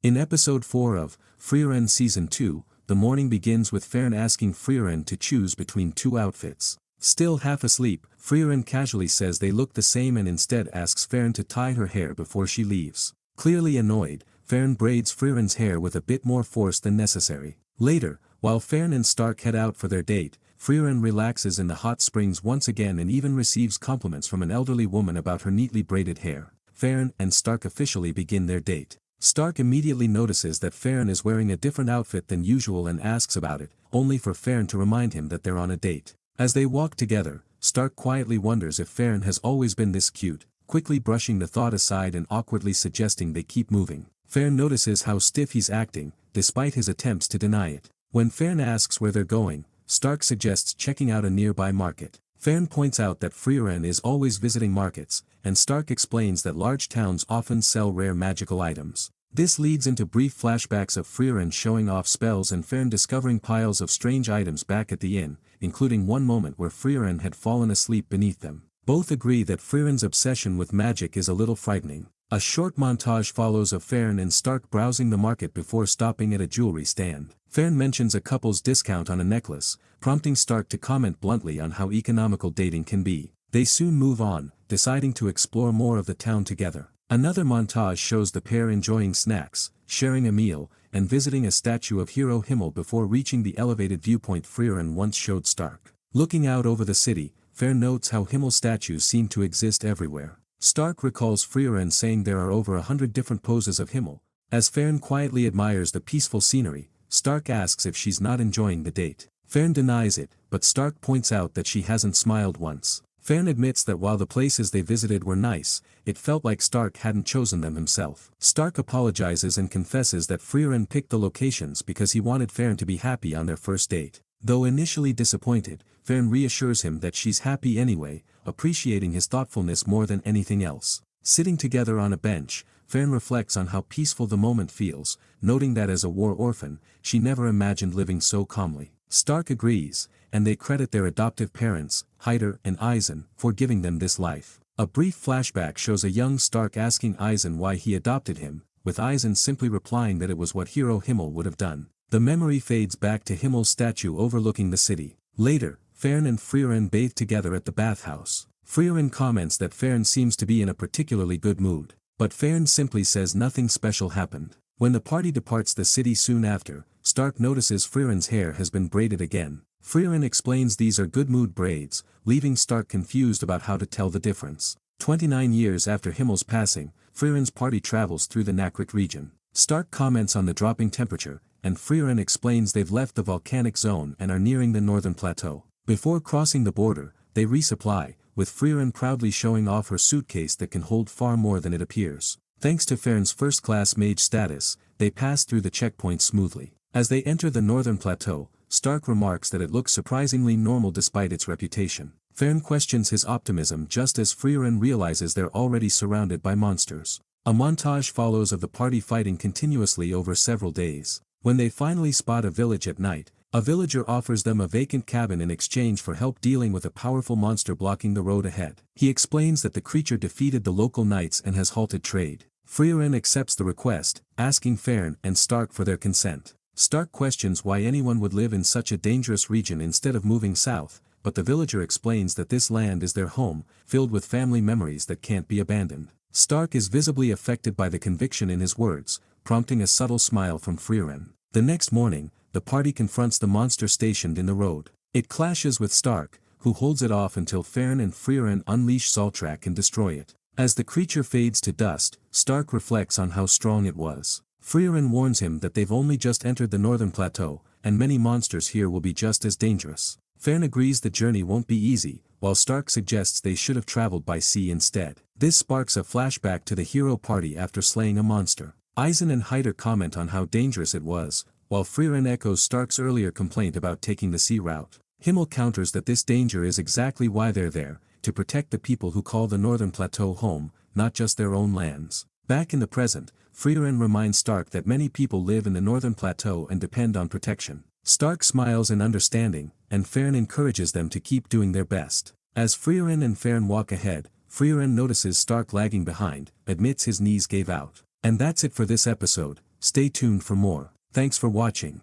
In episode 4 of Frieren Season 2, the morning begins with Fern asking Frieren to choose between two outfits. Still half asleep, Frieren casually says they look the same and instead asks Fern to tie her hair before she leaves. Clearly annoyed, Fern braids Frieren's hair with a bit more force than necessary. Later, while Fern and Stark head out for their date, Frieren relaxes in the hot springs once again and even receives compliments from an elderly woman about her neatly braided hair. Fern and Stark officially begin their date. Stark immediately notices that Fern is wearing a different outfit than usual and asks about it, only for Fern to remind him that they're on a date. As they walk together, Stark quietly wonders if Fern has always been this cute, quickly brushing the thought aside and awkwardly suggesting they keep moving. Fern notices how stiff he's acting, despite his attempts to deny it. When Fern asks where they're going, Stark suggests checking out a nearby market. Fern points out that Frieren is always visiting markets, and Stark explains that large towns often sell rare magical items. This leads into brief flashbacks of Frieren showing off spells and Fern discovering piles of strange items back at the inn, including one moment where Frieren had fallen asleep beneath them. Both agree that Frieren's obsession with magic is a little frightening. A short montage follows of Fern and Stark browsing the market before stopping at a jewelry stand. Fern mentions a couple's discount on a necklace, prompting Stark to comment bluntly on how economical dating can be. They soon move on, deciding to explore more of the town together. Another montage shows the pair enjoying snacks, sharing a meal, and visiting a statue of Hero Himmel before reaching the elevated viewpoint Frieren once showed Stark. Looking out over the city, Fern notes how Himmel statues seem to exist everywhere. Stark recalls Frieren saying there are over 100 different poses of Himmel. As Fern quietly admires the peaceful scenery, Stark asks if she's not enjoying the date. Fern denies it, but Stark points out that she hasn't smiled once. Fern admits that while the places they visited were nice, it felt like Stark hadn't chosen them himself. Stark apologizes and confesses that Frieren picked the locations because he wanted Fern to be happy on their first date. Though initially disappointed, Fern reassures him that she's happy anyway, appreciating his thoughtfulness more than anything else. Sitting together on a bench, Fern reflects on how peaceful the moment feels, noting that as a war orphan, she never imagined living so calmly. Stark agrees, and they credit their adoptive parents, Hyder and Eisen, for giving them this life. A brief flashback shows a young Stark asking Eisen why he adopted him, with Eisen simply replying that it was what Hero Himmel would have done. The memory fades back to Himmel's statue overlooking the city. Later, Fern and Frieren bathe together at the bathhouse. Frieren comments that Fern seems to be in a particularly good mood, but Fern simply says nothing special happened. When the party departs the city soon after, Stark notices Frieren's hair has been braided again. Frieren explains these are good mood braids, leaving Stark confused about how to tell the difference. 29 years after Himmel's passing, Frieren's party travels through the Nakrik region. Stark comments on the dropping temperature, and Frieren explains they've left the volcanic zone and are nearing the northern plateau. Before crossing the border, they resupply, with Frieren proudly showing off her suitcase that can hold far more than it appears. Thanks to Fern's first-class mage status, they pass through the checkpoint smoothly. As they enter the northern plateau, Stark remarks that it looks surprisingly normal despite its reputation. Fern questions his optimism just as Frieren realizes they're already surrounded by monsters. A montage follows of the party fighting continuously over several days. When they finally spot a village at night, a villager offers them a vacant cabin in exchange for help dealing with a powerful monster blocking the road ahead. He explains that the creature defeated the local knights and has halted trade. Frieren accepts the request, asking Fern and Stark for their consent. Stark questions why anyone would live in such a dangerous region instead of moving south, but the villager explains that this land is their home, filled with family memories that can't be abandoned. Stark is visibly affected by the conviction in his words, prompting a subtle smile from Frieren. The next morning, the party confronts the monster stationed in the road. It clashes with Stark, who holds it off until Fern and Frieren unleash Saltrak and destroy it. As the creature fades to dust, Stark reflects on how strong it was. Frieren warns him that they've only just entered the northern plateau, and many monsters here will be just as dangerous. Fern agrees the journey won't be easy, while Stark suggests they should have traveled by sea instead. This sparks a flashback to the hero party after slaying a monster. Eisen and Hyder comment on how dangerous it was, while Frieren echoes Stark's earlier complaint about taking the sea route. Himmel counters that this danger is exactly why they're there, to protect the people who call the northern plateau home, not just their own lands. Back in the present, Frieren reminds Stark that many people live in the northern plateau and depend on protection. Stark smiles in understanding, and Fern encourages them to keep doing their best. As Frieren and Fern walk ahead, Frieren notices Stark lagging behind, admits his knees gave out. And that's it for this episode. Stay tuned for more. Thanks for watching.